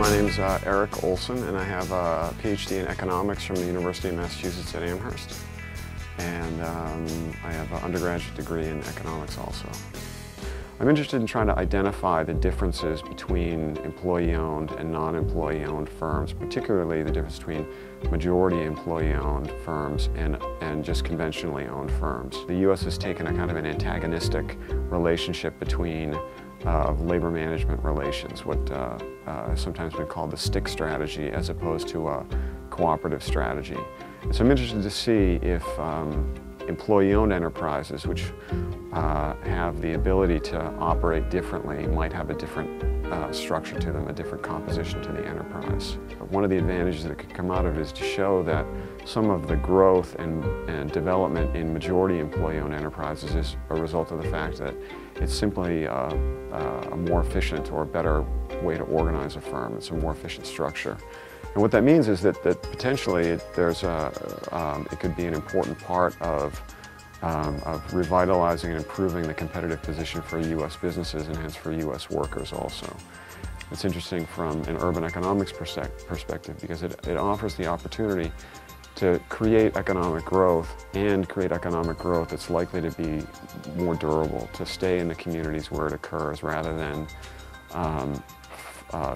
My name's Erik Olsen, and I have a PhD in economics from the University of Massachusetts at Amherst. And I have an undergraduate degree in economics also. I'm interested in trying to identify the differences between employee-owned and non-employee-owned firms, particularly the difference between majority employee-owned firms and just conventionally owned firms. The U.S. has taken a kind of an antagonistic relationship between labor management relations, what has sometimes been called the stick strategy, as opposed to a cooperative strategy. And so I'm interested to see if employee-owned enterprises, which have the ability to operate differently, might have a different structure to them, a different composition to the enterprise. One of the advantages that could come out of it is to show that some of the growth and development in majority employee-owned enterprises is a result of the fact that it's simply a more efficient or a better way to organize a firm. It's a more efficient structure. And what that means is that potentially it could be an important part of revitalizing and improving the competitive position for U.S. businesses and hence for U.S. workers also. It's interesting from an urban economics perspective because it offers the opportunity to create economic growth and create economic growth that's likely to be more durable, to stay in the communities where it occurs rather than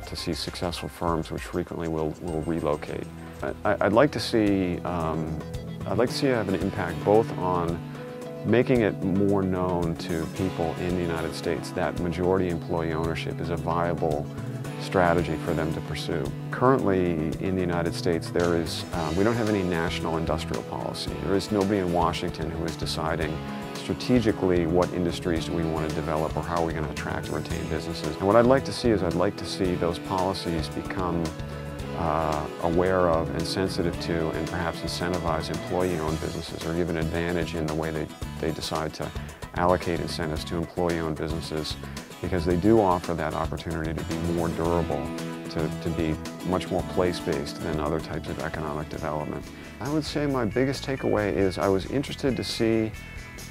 to see successful firms which frequently will relocate. I'd like to see it have an impact both on making it more known to people in the United States that majority employee ownership is a viable strategy for them to pursue. Currently in the United States we don't have any national industrial policy. There is nobody in Washington who is deciding strategically what industries do we want to develop or how are we going to attract or retain businesses. And what I'd like to see is those policies become aware of and sensitive to and perhaps incentivize employee-owned businesses or give an advantage in the way they decide to allocate incentives to employee-owned businesses, because they do offer that opportunity to be more durable, to be much more place-based than other types of economic development. I would say my biggest takeaway is I was interested to see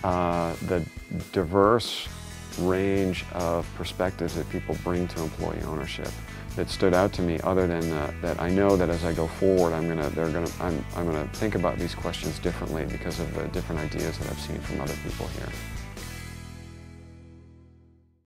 the diverse range of perspectives that people bring to employee ownership. That stood out to me, other than that I know that as I go forward, I'm going to think about these questions differently because of the different ideas that I've seen from other people here.